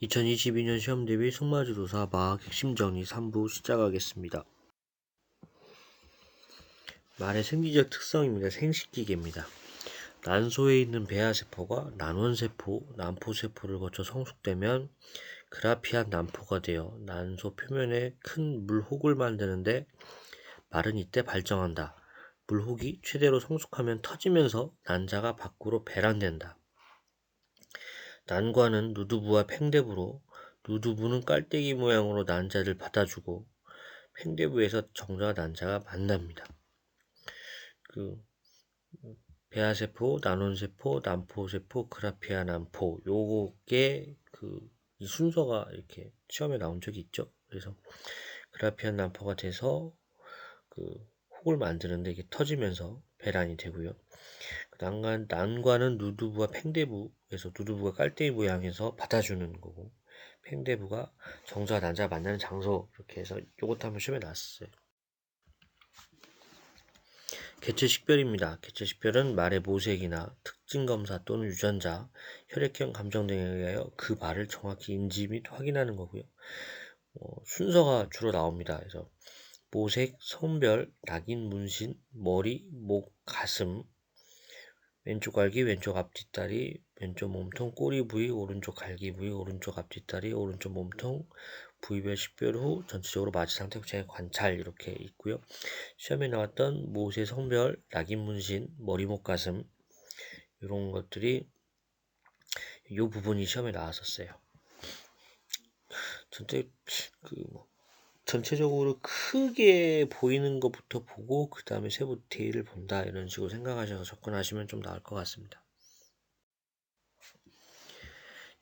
2022년 시험 대비 승마지도사 마학 핵심 정리 3부 시작하겠습니다. 말의 생리적 특성입니다. 생식기계입니다. 난소에 있는 배아세포가 난원세포, 난포세포를 거쳐 성숙되면 그라피안 난포가 되어 난소 표면에 큰 물혹을 만드는데 말은 이때 발정한다. 물혹이 최대로 성숙하면 터지면서 난자가 밖으로 배란된다. 난관은 누두부와 팽대부로 누두부는 깔때기 모양으로 난자를 받아주고 팽대부에서 정자와 난자가 만납니다. 배아세포, 난원세포, 난포세포, 그라피아 난포 요게 이 순서가 이렇게 시험에 나온 적이 있죠. 그래서 그라피아 난포가 돼서 혹을 만드는데 이게 터지면서 배란이 되고요. 난관은 누두부와 팽대부에서 누두부가 깔때기 모양에서 받아주는 거고 팽대부가 정자와 난자가 만나는 장소 이렇게 해서 요것도 한번 시험에 나왔어요. 개체식별입니다. 개체식별은 말의 모색이나 특징검사 또는 유전자, 혈액형 감정 등에 의하여 그 말을 정확히 인지 및 확인하는 거고요. 순서가 주로 나옵니다. 그래서 모색, 성별, 낙인, 문신, 머리, 목, 가슴, 왼쪽 갈기, 왼쪽 앞뒷다리, 왼쪽 몸통, 꼬리 부위, 오른쪽 갈기 부위, 오른쪽 앞뒷다리, 오른쪽 몸통, 부위별 식별 후 전체적으로 마취 상태 구체적 관찰 이렇게 있고요. 시험에 나왔던 모세 성별, 낙인 문신, 머리, 목, 가슴 이런 것들이 이 부분이 시험에 나왔었어요. 전체적으로 크게 보이는 것부터 보고 그 다음에 세부 디테일을 본다 이런 식으로 생각하셔서 접근하시면 좀 나을 것 같습니다.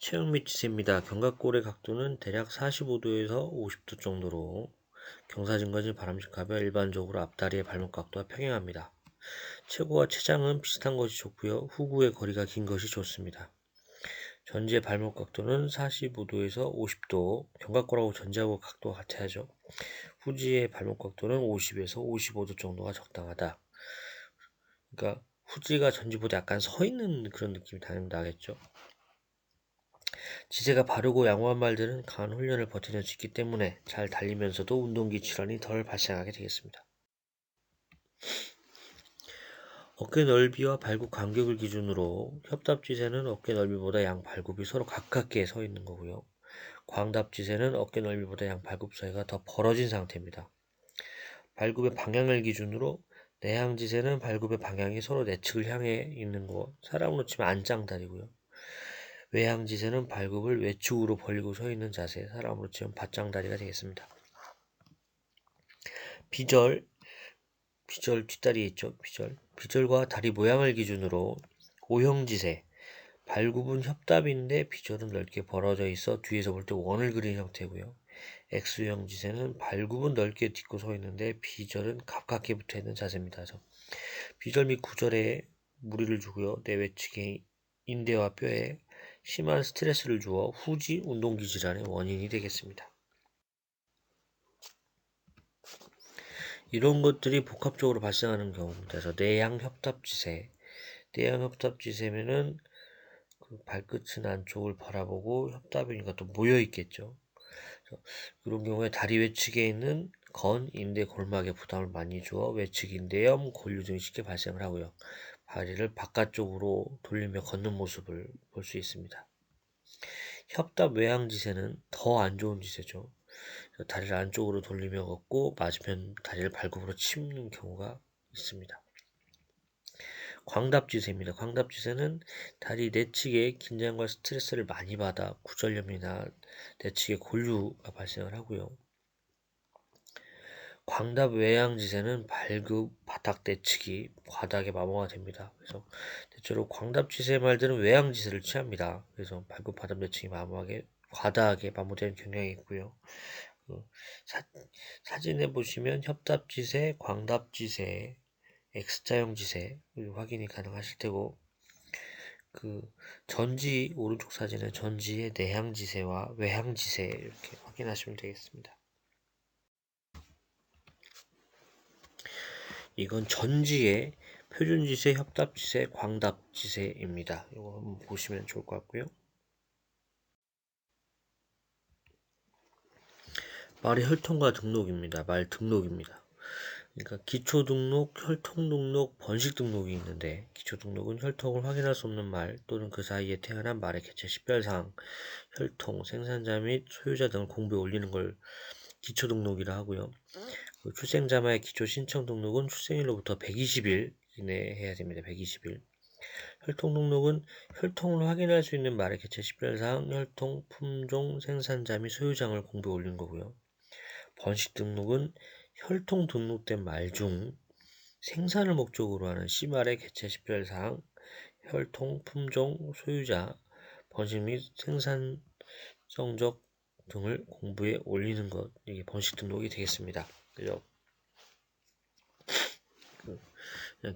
체형 및 지세입니다. 견갑골의 각도는 대략 45도에서 50도 정도로 경사진관이 바람직하며 일반적으로 앞다리의 발목 각도와 평행합니다. 체구와 체장은 비슷한 것이 좋고요. 후구의 거리가 긴 것이 좋습니다. 전지의 발목 각도는 45도에서 50도, 견갑골하고 전지하고 각도가 같아야죠. 후지의 발목 각도는 50에서 55도 정도가 적당하다. 그러니까 후지가 전지보다 약간 서 있는 그런 느낌이 나겠죠. 지세가 바르고 양호한 말들은 강한 훈련을 버텨낼 수 있기 때문에 잘 달리면서도 운동기 질환이 덜 발생하게 되겠습니다. 어깨 넓이와 발굽 간격을 기준으로 협답지세는 어깨 넓이보다 양 발굽이 서로 가깝게 서 있는 거고요. 광답지세는 어깨 넓이보다 양 발굽 사이가 더 벌어진 상태입니다. 발굽의 방향을 기준으로 내향지세는 발굽의 방향이 서로 내측을 향해 있는 거, 사람으로 치면 안짱다리고요. 외향지세는 발굽을 외측으로 벌리고 서 있는 자세, 사람으로 치면 밭장다리가 되겠습니다. 비절 뒷다리에 있죠. 비절과 다리 모양을 기준으로 O형지세, 발굽은 협답인데 비절은 넓게 벌어져 있어 뒤에서 볼 때 원을 그린 형태고요. X형지세는 발굽은 넓게 딛고 서 있는데 비절은 가깝게 붙어 있는 자세입니다. 비절 및 구절에 무리를 주고요. 내외측의 인대와 뼈에 심한 스트레스를 주어 후지 운동기 질환의 원인이 되겠습니다. 이런 것들이 복합적으로 발생하는 경우입니다. 그래서 내향협답지세면은 발끝은 안쪽을 바라보고 협답이니까 또 모여 있겠죠. 그런 경우에 다리 외측에 있는 건, 인대, 골막에 부담을 많이 주어 외측 인대염, 골류 등이 쉽게 발생을 하고요. 다리를 바깥쪽으로 돌리며 걷는 모습을 볼 수 있습니다. 협답 외향지세는 더 안 좋은 지세죠. 다리를 안쪽으로 돌리며 걷고 맞으면 다리를 발굽으로 치는 경우가 있습니다. 광답지세입니다. 광답지세는 다리 내측에 긴장과 스트레스를 많이 받아 구절염이나 내측에 골류가 발생을 하고요. 광답 외향지세는 발굽 바닥 내측이 바닥에 마모가 됩니다. 그래서 대체로 광답지세 말들은 외향지세를 취합니다. 그래서 발굽 바닥 내측이 과다하게 마모되는 경향이 있고요. 사진에 보시면 협답지세, 광답지세, X자형지세 확인이 가능하실 테고 전지 오른쪽 사진은 전지의 내향지세와 외향지세 이렇게 확인하시면 되겠습니다. 이건 전지의 표준지세, 협답지세, 광답지세입니다. 이거 한번 보시면 좋을 것 같고요. 말의 혈통과 등록입니다. 말 등록입니다. 그러니까 기초 등록, 혈통 등록, 번식 등록이 있는데, 기초 등록은 혈통을 확인할 수 없는 말 또는 그 사이에 태어난 말의 개체 식별사항, 혈통, 생산자 및 소유자 등을 공부에 올리는 걸 기초 등록이라 하고요. 그 출생자마의 기초 신청 등록은 출생일로부터 120일 이내에 해야 됩니다. 120일. 혈통 등록은 혈통을 확인할 수 있는 말의 개체 식별사항, 혈통, 품종, 생산자 및 소유장을 공부에 올린 거고요. 번식 등록은 혈통 등록된 말 중 생산을 목적으로 하는 씨말의 개체 식별사항, 혈통, 품종, 소유자, 번식 및 생산 성적 등을 공부에 올리는 것, 이게 번식 등록이 되겠습니다. 그죠?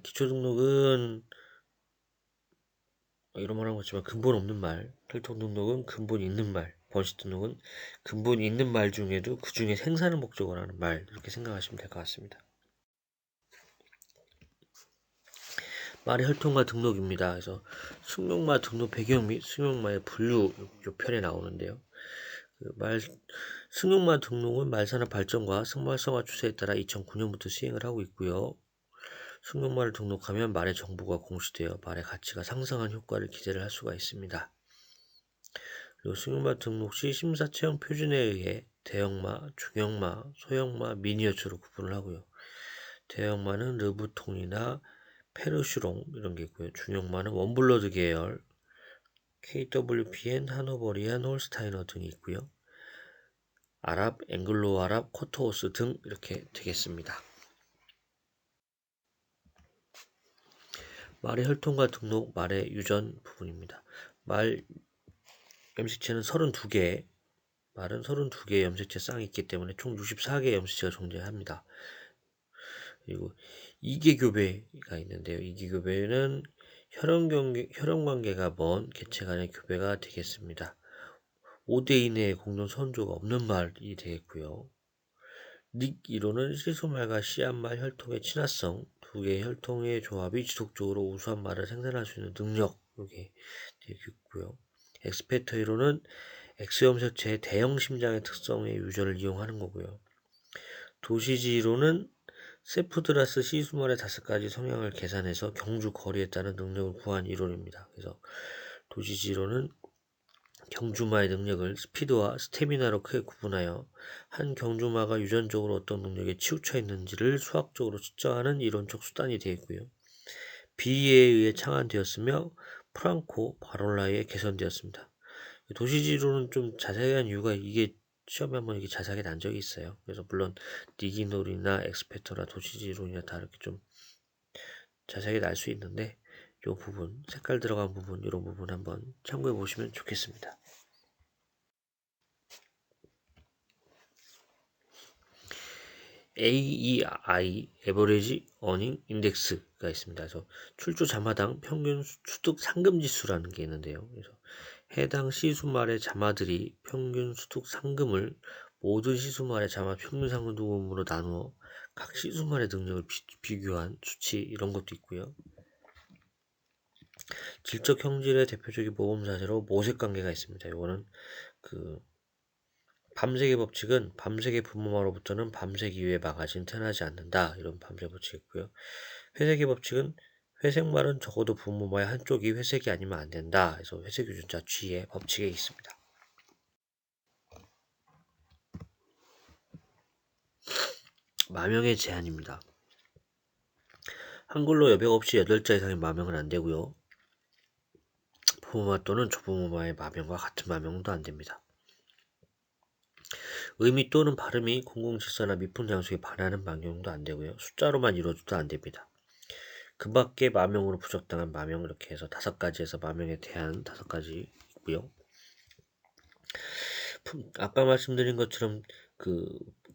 기초 등록은 이런 말 하는 거지만 근본 없는 말, 혈통 등록은 근본 있는 말, 번식 등록은 근본 있는 말 중에도 그 중에 생산을 목적으로 하는 말, 이렇게 생각하시면 될 것 같습니다. 말의 혈통과 등록입니다. 그래서 승용마 등록 배경 및 승용마의 분류 요 편에 나오는데요. 승용마 등록은 말산업 발전과 승말성화 추세에 따라 2009년부터 시행을 하고 있고요. 승용마를 등록하면 말의 정보가 공시되어 말의 가치가 상승한 효과를 기대를 할 수가 있습니다. 그리고 승용마 등록 시 심사 체형 표준에 의해 대형마, 중형마, 소형마, 미니어처로 구분을 하고요. 대형마는 르부통이나 페르슈롱 이런 게 있고요. 중형마는 원블러드 계열, KWPN, 하노버리안, 홀스타이너 등이 있고요. 아랍, 앵글로 아랍, 쿼터호스 등 이렇게 되겠습니다. 말의 혈통과 등록, 말의 유전 부분입니다. 말 염색체는 32개, 말은 32개의 염색체 쌍이 있기 때문에 총 64개의 염색체가 존재합니다. 그리고 이계교배가 있는데요. 이계교배는 혈연관계가 먼 개체 간의 교배가 되겠습니다. 5대 이내의 공동 선조가 없는 말이 되겠고요. 닉 이론은 시소말과 씨앗말 혈통의 친화성, 두 개의 혈통의 조합이 지속적으로 우수한 말을 생산할 수 있는 능력, 이게 되겠고요. 엑스페터 이론은 X염색체의 대형 심장의 특성의 유전을 이용하는 거고요. 도시지 이론은 세프드라스 시수말의 5가지 성향을 계산해서 경주 거리에 따른 능력을 구한 이론입니다. 그래서 도시지 이론은 경주마의 능력을 스피드와 스태미나로 크게 구분하여 한 경주마가 유전적으로 어떤 능력에 치우쳐 있는지를 수학적으로 측정하는 이론적 수단이 되어 있고요. 비에 의해 창안되었으며 프랑코 바롤라에 의해 개선되었습니다. 도시지로는 좀 자세한 이유가 이게 시험에 한번 이게 자세하게 난 적이 있어요. 그래서 물론 니기놀이나 엑스페터나 도시지론이나 다 이렇게 좀 자세하게 날 수 있는데 이 부분, 색깔 들어간 부분, 이런 부분 한번 참고해 보시면 좋겠습니다. AEI, Average Earning Index가 있습니다. 그래서 출조 자마당 평균 소득 상금 지수라는 게 있는데요. 그래서 해당 시수말의 자마들이 평균 소득 상금을 모든 시수말의 자마 평균 상금 도금으로 나누어 각 시수말의 능력을 비교한 수치, 이런 것도 있고요. 질적 형질의 대표적인 모범 사례로 모색 관계가 있습니다. 이거는 밤새기 법칙은 밤새기 부모마로부터는 밤새기 이후에 마가진 태어나지 않는다, 이런 밤새 법칙이 있고요. 회색의 법칙은 회색말은 적어도 부모마의 한쪽이 회색이 아니면 안 된다. 그래서 회색 유전자 G의 법칙에 있습니다. 마명의 제한입니다. 한글로 여백 없이 8자 이상의 마명은 안 되고요. 부모마 또는 조부모마의 마명과 같은 마명도 안 됩니다. 의미 또는 발음이 공공질서나 미풍 장수에 반하는 마명도 안 되고요. 숫자로만 이루어져도 안 됩니다. 그 밖에 마명으로 부적당한 마명, 이렇게 해서 5가지에서 마명에 대한 5가지 있고요. 아까 말씀드린 것처럼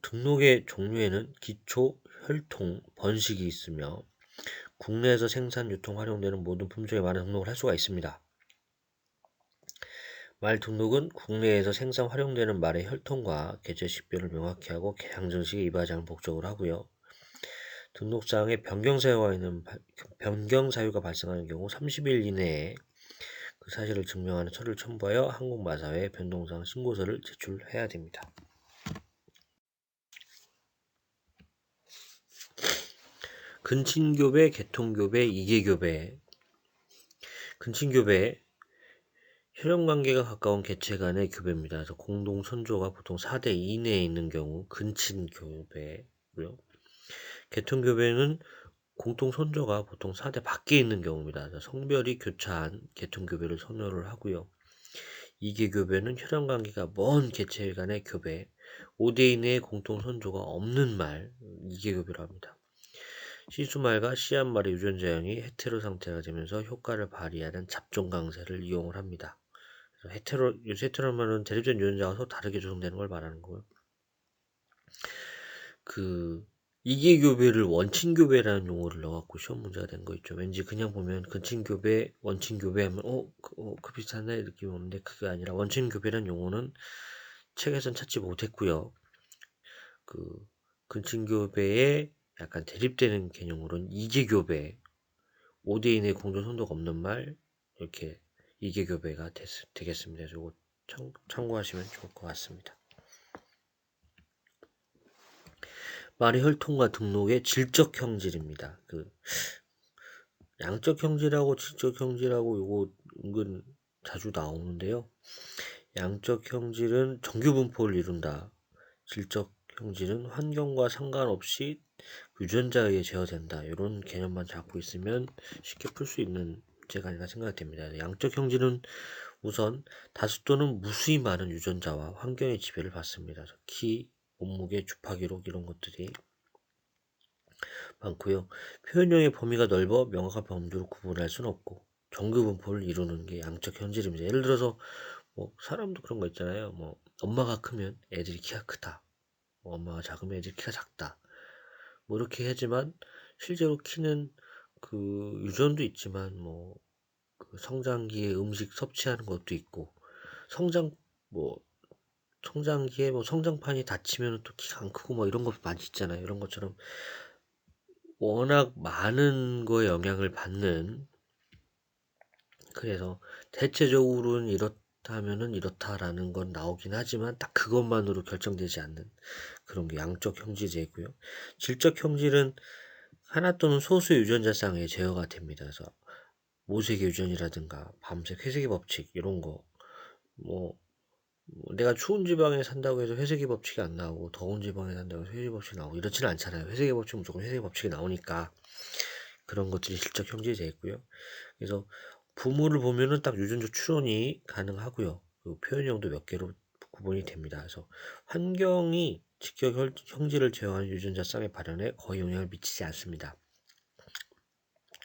등록의 종류에는 기초, 혈통, 번식이 있으며 국내에서 생산, 유통, 활용되는 모든 품종에 많은 등록을 할 수가 있습니다. 말 등록은 국내에서 생산, 활용되는 말의 혈통과 개체 식별을 명확히 하고 개량 정식에 이바지 않을 목적으로 하고요. 등록사항에 변경 사유가 발생하는 경우 30일 이내에 그 사실을 증명하는 서류를 첨부하여 한국마사회에 변동사항 신고서를 제출해야 됩니다. 근친교배, 개통교배, 이계교배. 근친교배, 혈연관계가 가까운 개체 간의 교배입니다. 그래서 공동 선조가 보통 4대 이내에 있는 경우 근친교배고요. 개통교배는 공통 선조가 보통 4대 밖에 있는 경우입니다. 성별이 교차한 개통교배를 선호를 하고요. 이계교배는 혈연관계가 먼 개체 간의 교배, 5대 이내의 공통 선조가 없는 말, 이계교배로 합니다. 시수말과 씨앗말의 유전자형이 헤테로 상태가 되면서 효과를 발휘하는 잡종 강세를 이용을 합니다. 헤테로말은 대립된 유전자가 서로 다르게 조성되는 걸 말하는 거고요. 이계교배를 원친교배라는 용어를 넣어갖고 시험 문제가 된 거 있죠. 왠지 그냥 보면 근친교배, 원친교배 하면 그 비슷하네 느낌이 오는데 그게 아니라 원친교배라는 용어는 책에선 찾지 못했고요. 근친교배에 약간 대립되는 개념으로는 이계교배, 5대 이내 공존 선도가 없는 말 이렇게 이계교배가 되겠습니다. 이거 참고하시면 좋을 것 같습니다. 말의 혈통과 등록의 질적 형질입니다. 양적 형질하고 질적 형질하고 이거 은근 자주 나오는데요. 양적 형질은 정규 분포를 이룬다. 질적 형질은 환경과 상관없이 유전자에 의해 제어된다. 이런 개념만 잡고 있으면 쉽게 풀 수 있는 문제가 아닌가 생각됩니다. 양적 형질은 우선 다수 또는 무수히 많은 유전자와 환경의 지배를 받습니다. 키, 몸무게, 주파 기록 이런 것들이 많고요. 표현형의 범위가 넓어 명확한 범주로 구분할 수는 없고 정규 분포를 이루는 게 양적 현실입니다. 예를 들어서 뭐 사람도 그런 거 있잖아요. 뭐 엄마가 크면 애들이 키가 크다. 뭐 엄마가 작으면 애들이 키가 작다. 뭐 이렇게 하지만 실제로 키는 유전도 있지만 성장기에 음식 섭취하는 것도 있고 성장 뭐 성장기에 성장판이 닫히면 또 키가 안 크고 이런 거 많이 있잖아요. 이런 것처럼 워낙 많은 거에 영향을 받는, 그래서 대체적으로는 이렇다면은 이렇다라는 건 나오긴 하지만 딱 그것만으로 결정되지 않는 그런 게 양적 형질이고요. 질적 형질은 하나 또는 소수의 유전자 쌍에 제어가 됩니다. 그래서 모세계 유전이라든가 밤색 회색의 법칙 이런 거, 내가 추운 지방에 산다고 해서 회색의 법칙이 안 나오고 더운 지방에 산다고 해서 회색의 법칙이 나오고 이렇지는 않잖아요. 회색의 법칙은 무조건 회색의 법칙이 나오니까 그런 것들이 질적 형질이 되어 있고요. 그래서 부모를 보면은 딱 유전자 추론이 가능하고요. 표현형도 몇 개로 구분이 됩니다. 그래서 환경이 직격 형질을 제어하는 유전자 쌍의 발현에 거의 영향을 미치지 않습니다.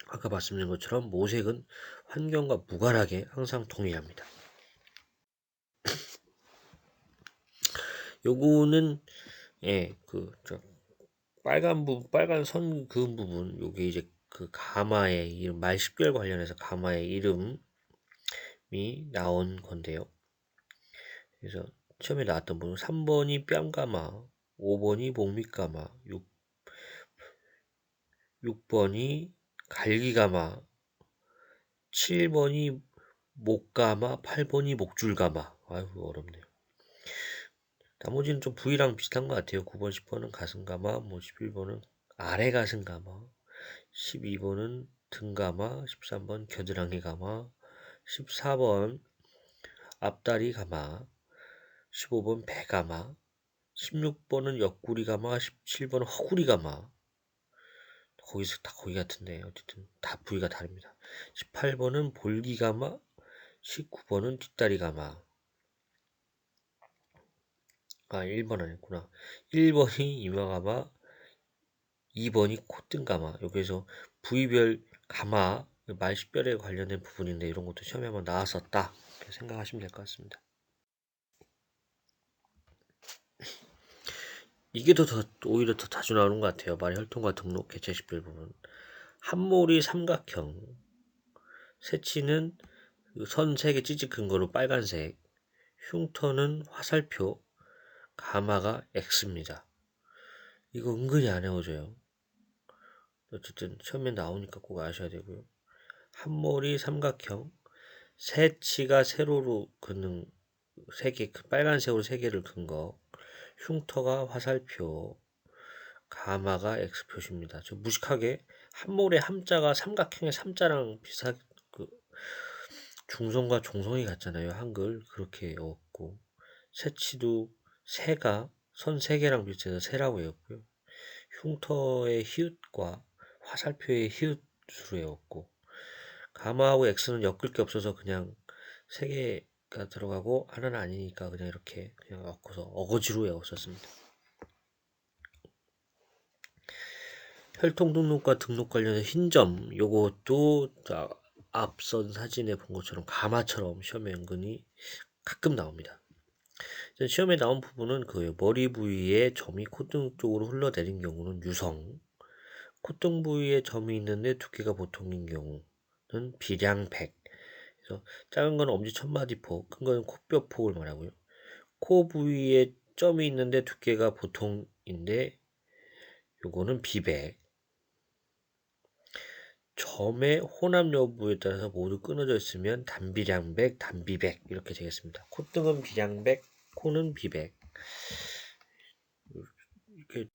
아까 말씀드린 것처럼 모색은 환경과 무관하게 항상 동일합니다. 요거는 빨간 선 그은 부분, 요게 이제 가마의 이름, 말 10개월 관련해서 가마의 이름이 나온 건데요. 그래서 처음에 나왔던 부분 3번이 뺨가마, 5번이 목밑가마, 6번이 갈기가마, 7번이 목가마, 8번이 목줄가마. 아이고 어렵네요. 나머지는 좀 부위랑 비슷한 것 같아요. 9번, 10번은 가슴가마, 11번은 아래 가슴가마, 12번은 등가마, 13번 겨드랑이 가마, 14번 앞다리 가마, 15번 배가마, 16번은 옆구리 가마, 17번은 허구리 가마. 거기서 다 거기 같은데 어쨌든 다 부위가 다릅니다. 18번은 볼기 가마, 19번은 뒷다리 가마. 1번 아니구나. 1번이 이마 가마, 2번이 콧등 가마. 여기에서 부위별 가마, 말십별에 관련된 부분인데 이런 것도 시험에 한번 나왔었다. 이렇게 생각하시면 될 것 같습니다. 이게 오히려 더 자주 나오는 것 같아요. 말의 혈통과 등록, 개체식별 부분. 한몰이 삼각형, 새치는 선 3개 찌직 큰 거로 빨간색, 흉터는 화살표, 가마가 X입니다. 이거 은근히 안 외워져요. 어쨌든 처음에 나오니까 꼭 아셔야 되고요. 한몰이 삼각형, 새치가 세로로 긋는 3개, 빨간색으로 3개를 큰 거, 흉터가 화살표, 가마가 X 표시입니다. 저 무식하게 한몰의 함자가 삼각형의 삼자랑 비슷하게 중성과 종성이 같잖아요. 한글 그렇게 외웠고 새치도 새가 선 3개랑 비슷해서 새라고 외웠고요. 흉터의 히읗과 화살표의 히읗으로 외웠고 가마하고 X는 엮을 게 없어서 그냥 3개가 들어가고 하나는 아니니까 그냥 이렇게 그냥 엮어서 어거지로 외웠었습니다. 혈통 등록과 등록 관련해서 흰 점 요것도 앞선 사진에 본 것처럼 가마처럼 시험에 은근히 가끔 나옵니다. 시험에 나온 부분은 그 머리 부위에 점이 콧등 쪽으로 흘러내린 경우는 유성, 콧등 부위에 점이 있는데 두께가 보통인 경우는 비량백. 그래서 작은 건 엄지 천마디폭, 큰 건 코뼈폭을 말하고요. 코 부위에 점이 있는데 두께가 보통인데 요거는 비백. 점의 혼합 여부에 따라서 모두 끊어져 있으면 단비량백, 단비백 이렇게 되겠습니다. 콧등은 비량백, 코는 비백. 이렇게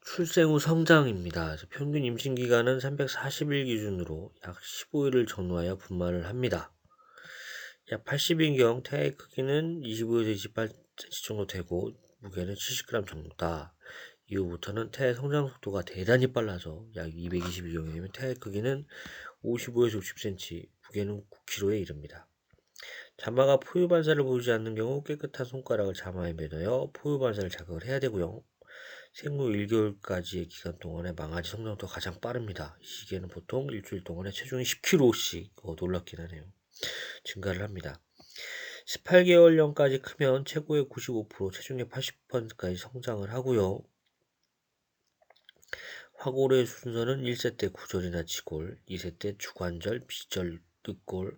출생 후 성장입니다. 평균 임신 기간은 340일 기준으로 약 15일을 전후하여 분만을 합니다. 약 80인경 태아의 크기는 25에서 28cm 정도 되고 무게는 70g 정도다. 이후부터는 태아의 성장 속도가 대단히 빨라져 약 220일경이면 태아의 크기는 55에서 60cm, 무게는 9kg에 이릅니다. 자마가 포유 반사를 보이지 않는 경우 깨끗한 손가락을 자마에 매너여 포유 반사를 자극을 해야 되고요. 생후 1개월까지의 기간 동안에 망아지 성장도 가장 빠릅니다. 이 시기에는 보통 일주일 동안에 체중이 10kg씩 놀랍긴 하네요. 증가를 합니다. 18개월령까지 크면 최고의 95%, 체중의 80%까지 성장을 하고요. 화골의 순서는 1세 때 구절이나 지골, 2세 때 주관절, 비절, 늑골,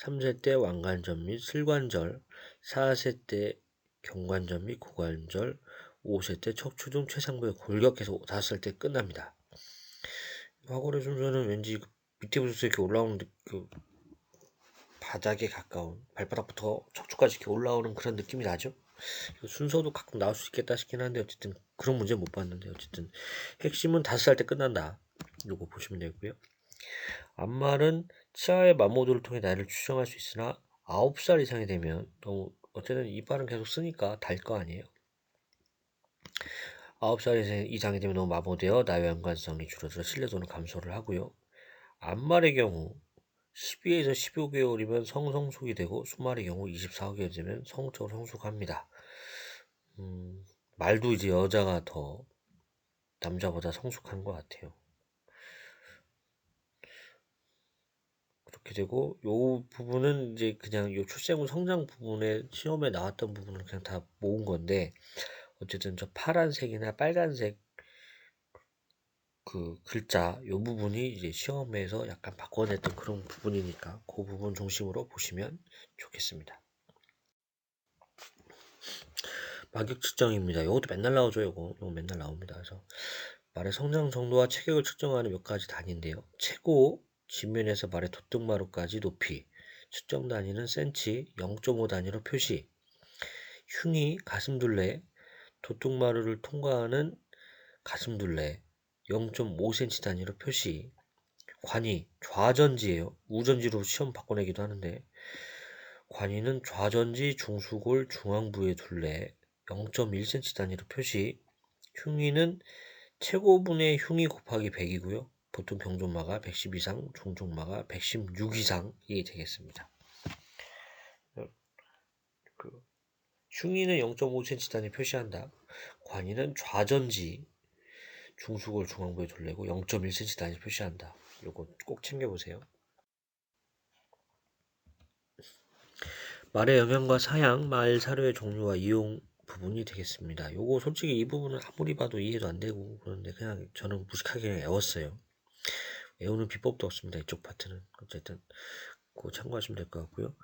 3세 때 왕관절 및 슬관절, 4세 때 경관절 및 고관절, 5세 때 척추 등 최상부에 골격해서 5살 때 끝납니다. 화골의 순서는 왠지 밑에부터 이렇게 올라오는 그 바닥에 가까운 발바닥부터 척추까지 이렇게 올라오는 그런 느낌이 나죠. 순서도 가끔 나올 수 있겠다 싶긴 한데 어쨌든 그런 문제 못 봤는데 어쨌든 핵심은 5살 때 끝난다. 요거 보시면 되고요. 앞말은 치아의 마모도를 통해 나이를 추정할 수 있으나 9살 이상이 되면 너무 어쨌든 이빨은 계속 쓰니까 달 거 아니에요. 9살 이상이 되면 너무 마모되어 나이와 연관성이 줄어들어 신뢰도는 감소를 하고요. 앞말의 경우 12에서 15개월이면 성성숙이 되고 수말의 경우 24개월 되면 성적으로 성숙합니다. 말도 이제 여자가 더 남자보다 성숙한 것 같아요. 그렇게 되고 요 부분은 이제 그냥 요 출생 후 성장 부분에 시험에 나왔던 부분을 그냥 다 모은 건데 어쨌든 저 파란색이나 빨간색 그 글자 요 부분이 이제 시험에서 약간 바꿔냈던 그런 부분이니까 그 부분 중심으로 보시면 좋겠습니다. 마격 측정입니다. 이것도 맨날 나오죠. 요거 맨날 나옵니다. 그래서 말의 성장 정도와 체격을 측정하는 몇 가지 단위인데요. 최고 지면에서 말의 돛등마루까지 높이 측정 단위는 센치 0.5 단위로 표시. 흉이 가슴둘레 돛등마루를 통과하는 가슴둘레 0.5cm 단위로 표시. 관이 좌전지예요. 우전지로 시험 바꿔내기도 하는데 관이는 좌전지 중수골 중앙부의 둘레 0.1cm 단위로 표시. 흉위는 최고분의 흉위 곱하기 100이고요. 보통 병존마가 110 이상, 중종마가 116 이상이 되겠습니다. 흉위는 0.5cm 단위 표시한다. 관이는 좌전지 중수골 중앙부의 둘레고 0.1cm 단위 표시한다. 요거 꼭 챙겨보세요. 말의 영양과 사양, 말 사료의 종류와 이용 부분이 되겠습니다. 요거 솔직히 이 부분은 아무리 봐도 이해도 안 되고 그런데 그냥 저는 무식하게 외웠어요. 외우는 비법도 없습니다. 이쪽 파트는. 어쨌든 그거 참고하시면 될 것 같고요.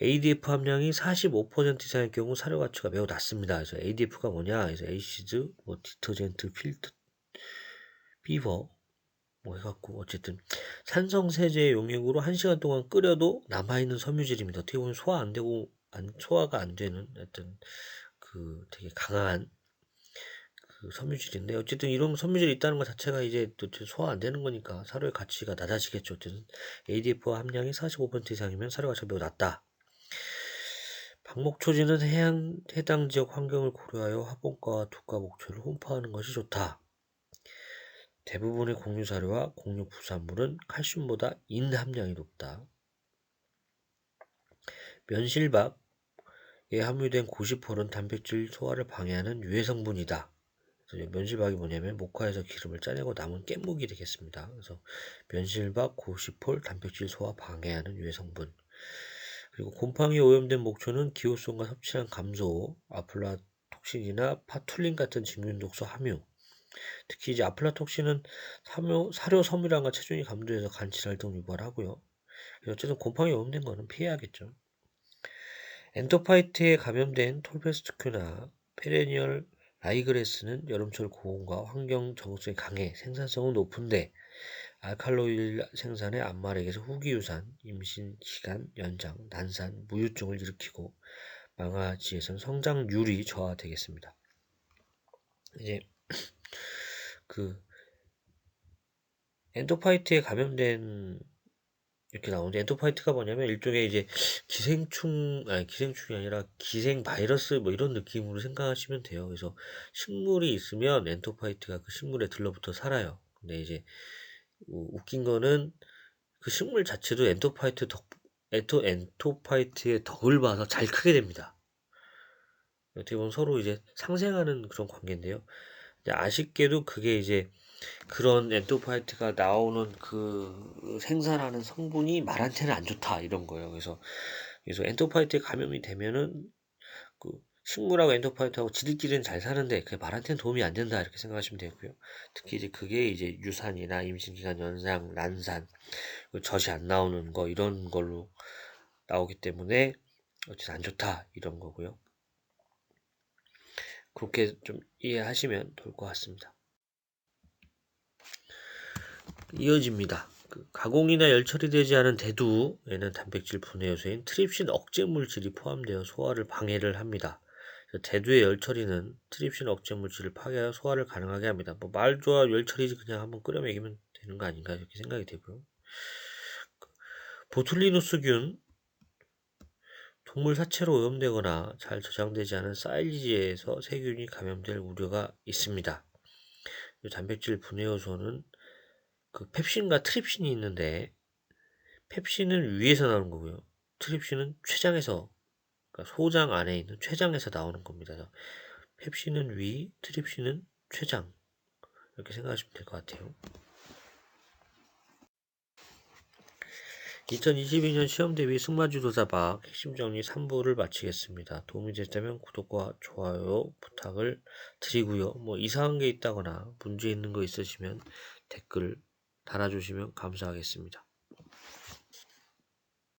ADF 함량이 45% 이상의 경우 사료 가치가 매우 낮습니다. 그래서 ADF가 뭐냐? 그래서 에이시드, 디터젠트, 필드, 피버 해갖고 어쨌든 산성세제 용액으로 1시간 동안 끓여도 남아있는 섬유질입니다. 어떻게 보면 소화 안 되고 소화가 안 되는 어떤 되게 강한 섬유질인데, 어쨌든 이런 섬유질이 있다는 것 자체가 이제 또 소화 안 되는 거니까 사료의 가치가 낮아지겠죠. 어쨌든 ADF 함량이 45% 이상이면 사료 가치가 매우 낮다. 방목초지는 해당 지역 환경을 고려하여 화분과와 두과 목초를 혼포하는 것이 좋다. 대부분의 곡류 사료와 곡류 부산물은 칼슘보다 인 함량이 높다. 면실밥에 함유된 고시폴은 단백질 소화를 방해하는 유해 성분이다. 면실밥이 뭐냐면 목화에서 기름을 짜내고 남은 깻묵이 되겠습니다. 그래서 면실밥, 고시폴, 단백질 소화 방해하는 유해 성분. 그리고 곰팡이 오염된 목초는 기호성과 섭취량 감소, 아플라톡신이나 파툴린 같은 진균 독소 함유. 특히 이제 아플라톡신은 사료 섬유량과 체중이 감소해서 간질환 등 유발하고요. 어쨌든 곰팡이 오염된 거는 피해야겠죠. 엔토파이트에 감염된 톨페스투큐나 페레니얼 라이그레스는 여름철 고온과 환경 적응성이 강해 생산성은 높은데 알칼로일 생산의 암말에게서 후기유산, 임신기간 연장, 난산, 무유증을 일으키고 망아지에선 성장률이 저하되겠습니다. 이제 엔토파이트에 감염된 이렇게 나오는데, 엔토파이트가 뭐냐면 일종의 이제 기생충이 아니라 기생 바이러스 뭐 이런 느낌으로 생각하시면 돼요. 그래서 식물이 있으면 엔토파이트가 그 식물에 들러붙어 살아요. 근데 이제 웃긴 거는 그 식물 자체도 엔토파이트의 덕을 봐서 잘 크게 됩니다. 어떻게 보면 서로 이제 상생하는 그런 관계인데요. 아쉽게도 그게 이제 그런 엔토파이트가 나오는 생산하는 성분이 말한테는 안 좋다 이런 거예요. 그래서 엔토파이트에 감염이 되면은 식물하고 엔토파이트하고 지들끼리는 잘 사는데 그게 말한테는 도움이 안 된다 이렇게 생각하시면 되고요. 특히 이제 그게 이제 유산이나 임신기간 연장, 난산, 젖이 안 나오는 거 이런 걸로 나오기 때문에 어쨌든 안 좋다 이런 거고요. 그렇게 좀 이해하시면 좋을 것 같습니다. 이어집니다. 가공이나 열처리되지 않은 대두에는 단백질 분해 요소인 트립신 억제 물질이 포함되어 소화를 방해를 합니다. 대두의 열처리는 트립신 억제 물질을 파괴하여 소화를 가능하게 합니다. 뭐 말 좋아 열처리지 그냥 한번 끓여 먹이면 되는 거 아닌가 이렇게 생각이 되고요. 보툴리누스균, 동물 사체로 오염되거나 잘 저장되지 않은 사일리지에서 세균이 감염될 우려가 있습니다. 단백질 분해 요소는 펩신과 트립신이 있는데, 펩신은 위에서 나오는 거고요. 트립신은 췌장에서, 그러니까 소장 안에 있는 췌장에서 나오는 겁니다. 펩신은 위, 트립신은 췌장. 이렇게 생각하시면 될 것 같아요. 2022년 시험 대비 승마주도자박 핵심 정리 3부를 마치겠습니다. 도움이 됐다면 구독과 좋아요 부탁을 드리고요. 뭐 이상한 게 있다거나 문제 있는 거 있으시면 댓글 달아주시면 감사하겠습니다.